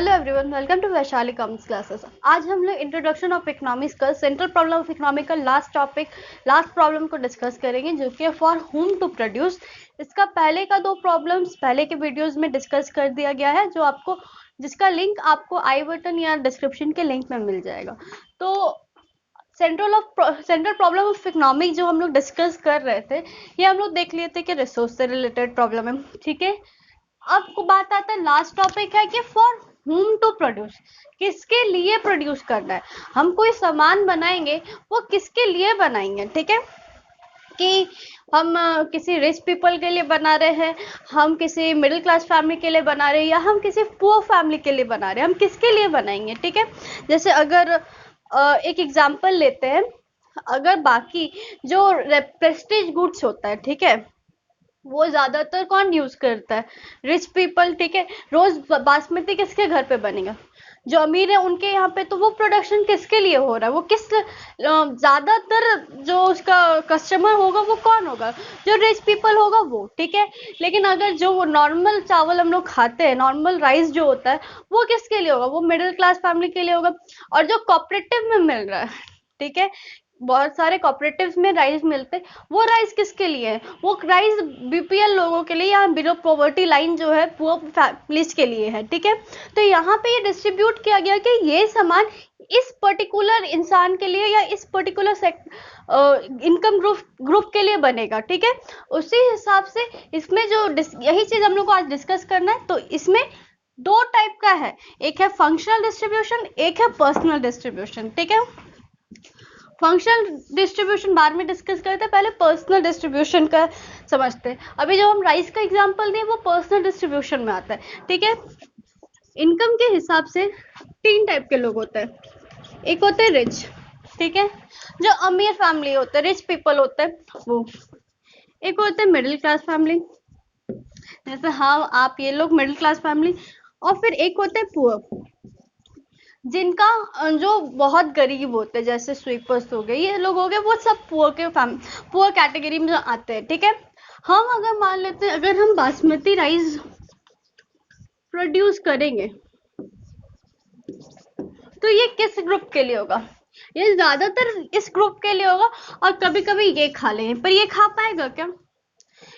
Hello everyone, welcome to Vaishali commerce classes. आज हम लोग इंट्रोडक्शन ऑफ इकोनॉमिक्स का सेंट्रल प्रॉब्लम ऑफ इकोनॉमिक का लास्ट प्रॉब्लम को डिस्कस करेंगे, जो कि फॉर हुम टू प्रोड्यूस। इसका पहले का दो प्रॉब्लम्स पहले के वीडियोस में डिस्कस कर दिया गया है, जिसका लिंक आपको आई बटन या डिस्क्रिप्शन के लिंक में मिल जाएगा। तो सेंट्रल प्रॉब्लम ऑफ इकोनॉमिक जो हम लोग डिस्कस कर रहे थे, ये हम लोग देख लिए थे कि रिसोर्स से रिलेटेड प्रॉब्लम है। ठीक है, अब को बात आता है, लास्ट टॉपिक है कि फॉर हुम टू प्रोड्यूस, किसके लिए प्रोड्यूस करना है। हम कोई सामान बनाएंगे, वो किसके लिए बनाएंगे। ठीक है, कि हम किसी रिच पीपल के लिए बना रहे हैं, हम किसी मिडिल क्लास फैमिली के लिए बना रहे हैं, या हम किसी पुअर फैमिली के लिए बना रहे हैं, हम किसके लिए बनाएंगे। ठीक है, जैसे अगर एक एग्जांपल लेते हैं, अगर बाकी जो प्रेस्टीज गुड्स होता है, ठीक है, वो ज्यादातर कौन यूज करता है, रिच पीपल। ठीक है, रोज बासमती किसके घर पे बनेगा, जो अमीर है उनके यहाँ पे। तो वो प्रोडक्शन किसके लिए हो रहा है, वो किस ज्यादातर जो उसका कस्टमर होगा वो कौन होगा, जो रिच पीपल होगा वो। ठीक है, लेकिन अगर जो नॉर्मल चावल हम लोग खाते हैं, नॉर्मल राइस जो होता है, वो किसके लिए होगा, वो मिडिल क्लास फैमिली के लिए होगा। और जो कॉपरेटिव में मिल रहा है, ठीक है, बहुत सारे कॉपरेटिव्स में राइस मिलते हैं, वो राइस किसके लिए है, वो राइस बीपीएल लोगों के लिए या बिलो पॉवर्टी लाइन जो है पुअर फैमिलीज के लिए है। ठीक है, तो यहाँ पे ये डिस्ट्रीब्यूट किया गया कि ये सामान इस पर्टिकुलर इंसान के लिए या इस पर्टिकुलर इनकम ग्रुप के लिए बनेगा। ठीक है, उसी हिसाब से इसमें जो यही चीज हम लोग को आज डिस्कस करना है। तो इसमें दो टाइप का है, एक है फंक्शनल डिस्ट्रीब्यूशन, एक है पर्सनल डिस्ट्रीब्यूशन। ठीक है, फंक्शनल डिस्ट्रीब्यूशन बाद में डिस्कस करते हैं, पहले पर्सनल डिस्ट्रीब्यूशन का समझते हैं। अभी जो हम राइस का एग्जांपल दें, वो पर्सनल डिस्ट्रीब्यूशन में आता है। ठीक है, इनकम के हिसाब से तीन टाइप के लोग होते हैं। एक होते हैं रिच, ठीक है, जो अमीर फैमिली होते हैं, रिच पीपल होते हैं वो। एक होते हैं मिडिल क्लास फैमिली, जैसे हाँ आप ये लोग मिडिल क्लास फैमिली। और फिर एक होते हैं पुअर, जिनका जो बहुत गरीब होते हैं, जैसे स्वीपर्स हो गए, ये लोग हो गए, वो सब पुअर कैटेगरी में आते हैं। ठीक है, हम अगर मान लेते हैं, अगर हम बासमती राइस प्रोड्यूस करेंगे, तो ये किस ग्रुप के लिए होगा, ये ज्यादातर इस ग्रुप के लिए होगा। और कभी कभी ये खा लेंगे, पर ये खा पाएगा क्या,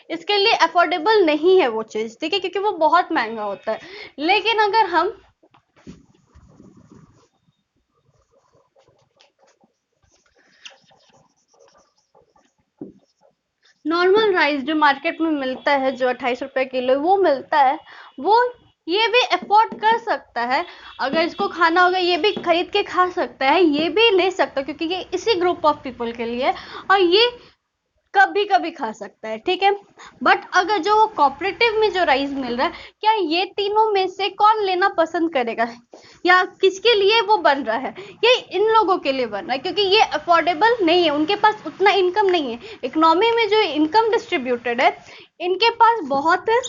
इसके लिए अफोर्डेबल नहीं है वो चीज। ठीक है, क्योंकि वो बहुत महंगा होता है। लेकिन अगर हम नॉर्मल राइस जो मार्केट में मिलता है, जो 28 रुपए किलो वो मिलता है, वो ये भी अफोर्ड कर सकता है। अगर इसको खाना होगा, ये भी खरीद के खा सकता है, ये भी ले सकता है, क्योंकि ये इसी ग्रुप ऑफ पीपल के लिए है, और ये कभी कभी खा सकता है। ठीक है, बट अगर जो वो कॉपरेटिव में जो राइस मिल रहा है, क्या ये तीनों में से कौन लेना पसंद करेगा, या किसके लिए वो बन रहा है, ये इन लोगों के लिए बन रहा है, क्योंकि ये अफोर्डेबल नहीं है, उनके पास उतना इनकम नहीं है। इकोनॉमी में जो इनकम डिस्ट्रीब्यूटेड है, इनके पास बहुत है,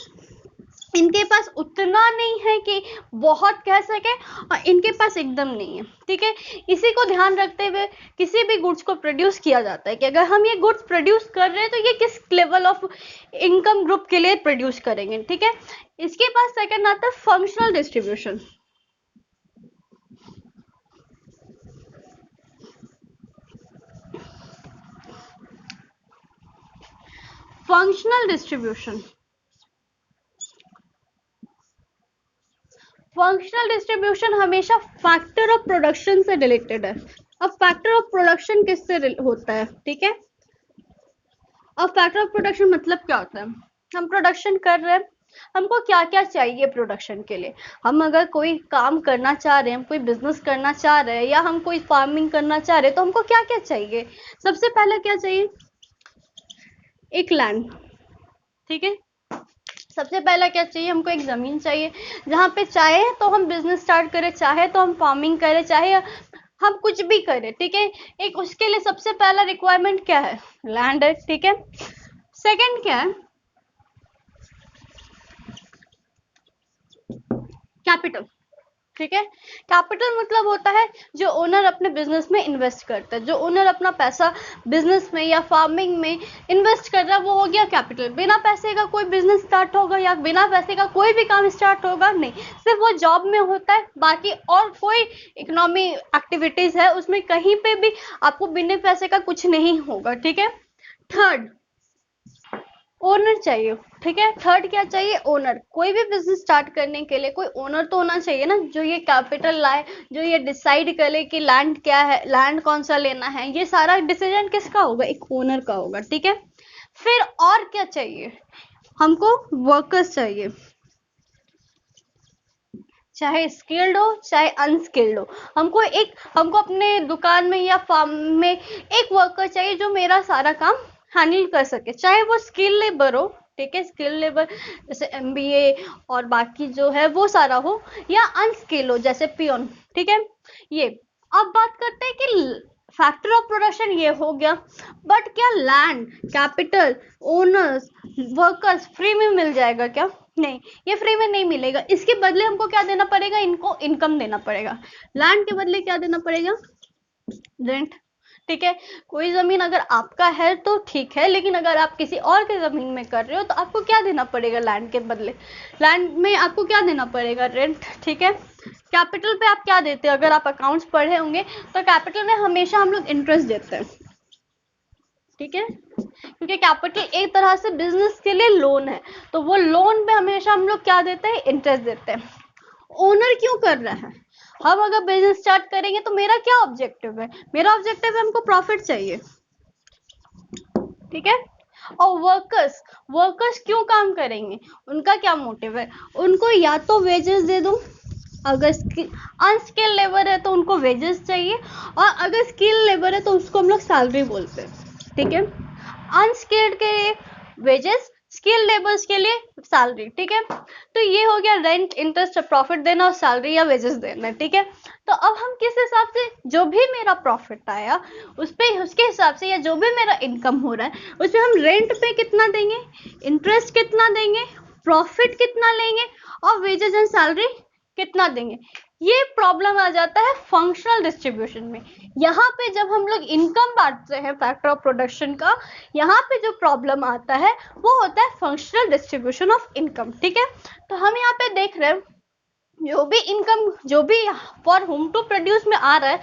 इनके पास उतना नहीं है कि बहुत कह सके, और इनके पास एकदम नहीं है। ठीक है, इसी को ध्यान रखते हुए किसी भी गुड्स को प्रोड्यूस किया जाता है कि अगर हम ये गुड्स प्रोड्यूस कर रहे हैं, तो ये किस लेवल ऑफ इनकम ग्रुप के लिए प्रोड्यूस करेंगे। ठीक है, इसके पास सेकंड आता है functional distribution. Functional distribution, functional distribution हमेशा फैक्टर ऑफ प्रोडक्शन से रिलेटेड है। अब फैक्टर ऑफ प्रोडक्शन किससे होता है, ठीक है, अब फैक्टर ऑफ प्रोडक्शन मतलब क्या होता है, हम प्रोडक्शन कर रहे हैं, हमको क्या क्या चाहिए प्रोडक्शन के लिए। हम अगर कोई काम करना चाह रहे हैं, हम कोई बिजनेस करना चाह रहे हैं, या हम कोई फार्मिंग करना चाह रहे हैं, तो हमको क्या क्या चाहिए। सबसे पहले क्या चाहिए, एक लैंड। ठीक है, सबसे पहला क्या चाहिए, हमको एक जमीन चाहिए, जहाँ पे चाहे तो हम बिजनेस स्टार्ट करें, चाहे तो हम फार्मिंग करें, चाहे हम कुछ भी करें। ठीक है, एक उसके लिए सबसे पहला रिक्वायरमेंट क्या है, लैंड है। ठीक है, सेकंड क्या है, कैपिटल। ठीक है। कैपिटल मतलब होता है जो ओनर अपने बिजनेस में इन्वेस्ट करता है, जो ओनर अपना पैसा बिजनेस में या फार्मिंग में इन्वेस्ट कर रहा है, वो हो गया कैपिटल। बिना पैसे का कोई बिजनेस स्टार्ट होगा या बिना पैसे का कोई भी काम स्टार्ट होगा नहीं, सिर्फ वो जॉब में होता है। बाकी और कोई इकोनॉमी एक्टिविटीज है उसमें कहीं पे भी आपको बिना पैसे का कुछ नहीं होगा। ठीक है। थर्ड, ओनर चाहिए। ठीक है। थर्ड क्या चाहिए? ओनर। कोई भी बिजनेस स्टार्ट करने के लिए कोई ओनर तो होना चाहिए ना, जो ये कैपिटल लाए, जो ये डिसाइड करे कि लैंड क्या है, लैंड कौन सा लेना है, ये सारा डिसीजन किसका होगा? एक ओनर का होगा। ठीक है। फिर और क्या चाहिए? हमको वर्कर्स चाहिए, चाहे स्किल्ड हो चाहे अनस्किल्ड हो। हमको अपने दुकान में या फार्म में एक वर्कर चाहिए जो मेरा सारा काम हैंडल कर सके, चाहे वो स्किल लेबर हो। ठीक है। स्किल लेबर जैसे एमबीए और बाकी जो है वो सारा हो, या अनस्किल हो जैसे पियोन। ठीक है। ये अब बात करते हैं कि फैक्टर ऑफ प्रोडक्शन ये हो गया, बट क्या land, capital, owners, workers free में मिल जाएगा क्या? नहीं, ये फ्री में नहीं मिलेगा। इसके बदले हमको क्या देना पड़ेगा? इनको इनकम देना पड़ेगा। लैंड के बदले क्या देना पड़ेगा? रेंट। ठीक है। कोई जमीन अगर आपका है तो ठीक है, लेकिन अगर आप किसी और के जमीन में कर रहे हो तो आपको क्या देना पड़ेगा? लैंड के बदले, लैंड में आपको क्या देना पड़ेगा? रेंट। ठीक है। कैपिटल पे आप क्या देते हैं? अगर आप अकाउंट्स पढ़े होंगे तो कैपिटल में हमेशा हम लोग इंटरेस्ट देते हैं। ठीक है। क्योंकि कैपिटल एक तरह से बिजनेस के लिए लोन है, तो वो लोन पे हमेशा हम लोग क्या देते हैं? इंटरेस्ट देते हैं। ओनर क्यों कर रहा है? हम अगर बिजनेस स्टार्ट करेंगे तो मेरा क्या ऑब्जेक्टिव है? मेरा ऑब्जेक्टिव है हमको प्रॉफिट चाहिए। ठीक है। और वर्कर्स, वर्कर्स क्यों काम करेंगे? उनका क्या मोटिव है? उनको या तो वेजेस दे दूं, अगर अनस्किल्ड लेबर है तो उनको वेजेस चाहिए, और अगर स्किल लेबर है तो उसको हम लोग सैलरी बोलते हैं। ठीक है। अनस्किल्ड के लिए वेजेस, स्किल लेबर्स के लिए सैलरी। ठीक है। तो ये हो गया रेंट, इंटरेस्ट, प्रॉफिट देना और सैलरी या वेजेस देना। ठीक है। तो अब हम किस हिसाब से, जो भी मेरा प्रॉफिट आया उस पे, उसके हिसाब से, या जो भी मेरा इनकम हो रहा है उसमें हम रेंट पे कितना देंगे, इंटरेस्ट कितना देंगे, प्रॉफिट कितना लेंगे, और वेजेस एंड सैलरी कितना देंगे। ये प्रॉब्लम आ जाता है फंक्शनल डिस्ट्रीब्यूशन में। यहाँ पे जब हम लोग इनकम बांटते हैं फैक्टर ऑफ प्रोडक्शन का, यहाँ पे जो प्रॉब्लम आता है वो होता है फंक्शनल डिस्ट्रीब्यूशन ऑफ इनकम। ठीक है। तो हम यहाँ पे देख रहे हैं जो भी इनकम, जो भी फॉर होम टू प्रोड्यूस में आ रहा है,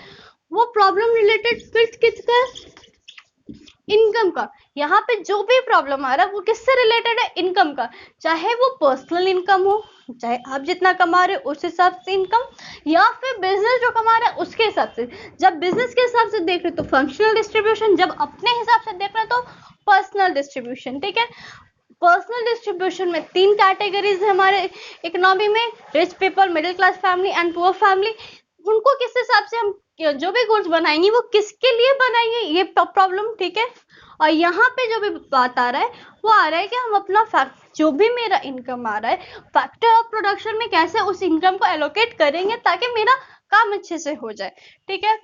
वो प्रॉब्लम रिलेटेड किसका? इनकम का। यहाँ पे जो भी प्रॉब्लम आ रहा है वो किससे रिलेटेड है? इनकम का। चाहे वो पर्सनल इनकम हो, चाहे आप जितना कमा रहे हो उस हिसाब से इनकम, या फिर बिजनेस जो कमा रहा है उसके हिसाब से। जब बिजनेस के हिसाब से देख रहे हो तो फंक्शनल डिस्ट्रीब्यूशन, जब अपने हिसाब से देख रहे हो तो पर्सनल डिस्ट्रीब्यूशन। ठीक है। पर्सनल डिस्ट्रीब्यूशन में 3 कैटेगरीज है हमारे इकोनॉमी में, rich people, middle class family and poor family. उनको किस हिसाब से हम जो भी गुड्स बनाएंगे वो किसके लिए बनाएंगे, ये प्रॉब्लम। ठीक है। और यहाँ पे जो भी बात आ रहा है वो आ रहा है कि हम अपना जो भी मेरा इनकम आ रहा है, फैक्टर ऑफ प्रोडक्शन में कैसे उस इनकम को एलोकेट करेंगे ताकि मेरा काम अच्छे से हो जाए। ठीक है।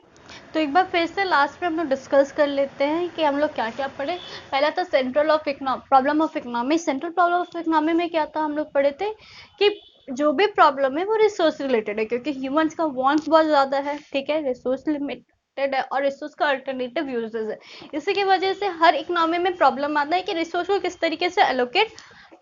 तो एक बार फिर से लास्ट में हम लोग डिस्कस कर लेते हैं कि हम लोग क्या क्या पढ़े। पहला था central of problem of economy. Central problem of economy में क्या था? हम लोग पढ़े थे कि जो भी प्रॉब्लम है वो रिसोर्स रिलेटेड है, क्योंकि ह्यूमंस का वांट्स बहुत ज्यादा है। ठीक है। रिसोर्स लिमिटेड है और रिसोर्स का अल्टरनेटिव यूजेस है। इसी की वजह से हर इकोनॉमी में प्रॉब्लम आता है कि रिसोर्स को किस तरीके से एलोकेट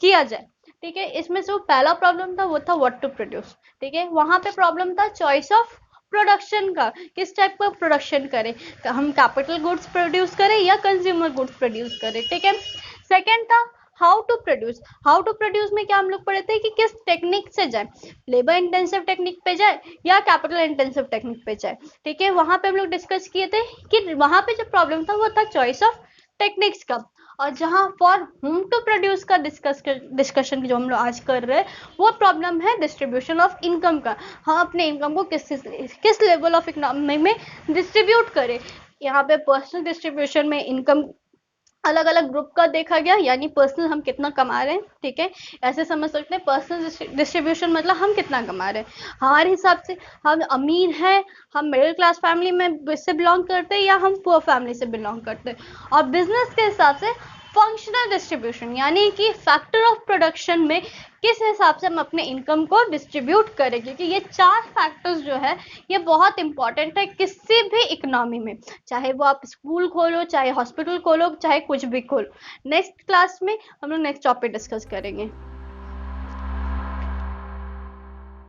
किया जाए। ठीक है। इसमें जो पहला प्रॉब्लम था वो था व्हाट टू प्रोड्यूस। ठीक है। वहां पे प्रॉब्लम था चॉइस ऑफ प्रोडक्शन का, किस टाइप का प्रोडक्शन करें, हम कैपिटल गुड्स प्रोड्यूस करें या कंज्यूमर गुड्स प्रोड्यूस करें। ठीक है। सेकंड था how to produce. How to produce में क्या हम लोग पढ़े थे कि किस टेक्निक से जाए, लेबर इंटेंसिव टेक्निक पे जाए या कैपिटल इंटेंसिव टेक्निक पे जाए। ठीक है। वहां पे हम लोग डिस्कस किए थे कि वहां पे जो प्रॉब्लम था वो था चॉइस ऑफ टेक्निक्स का। और जहां फॉर होम टू प्रोड्यूस का डिस्कशन जो हम लोग आज कर रहे हैं वो प्रॉब्लम है डिस्ट्रीब्यूशन ऑफ इनकम का। हम अपने इनकम को किस लेवल ऑफ इकोनॉमी में डिस्ट्रीब्यूट करें। यहाँ पे पर्सनल डिस्ट्रीब्यूशन में इनकम अलग अलग ग्रुप का देखा गया, यानी पर्सनल हम कितना कमा रहे हैं। ठीक है। ऐसे समझ सकते हैं पर्सनल डिस्ट्रीब्यूशन मतलब हम कितना कमा रहे हैं हमारे हिसाब से, हम अमीर हैं, हम मिडिल क्लास फैमिली में से बिलोंग करते हैं या हम पुअर फैमिली से बिलोंग करते हैं। और बिजनेस के हिसाब से फंक्शनल डिस्ट्रीब्यूशन यानी कि फैक्टर ऑफ प्रोडक्शन में किस हिसाब से हम अपने इनकम को डिस्ट्रीब्यूट करें, क्योंकि ये 4 फैक्टर्स जो है ये बहुत इंपॉर्टेंट है किसी भी इकोनॉमी में, चाहे वो आप स्कूल खोलो, चाहे हॉस्पिटल खोलो, चाहे कुछ भी खोलो। नेक्स्ट क्लास में हम लोग नेक्स्ट टॉपिक डिस्कस करेंगे।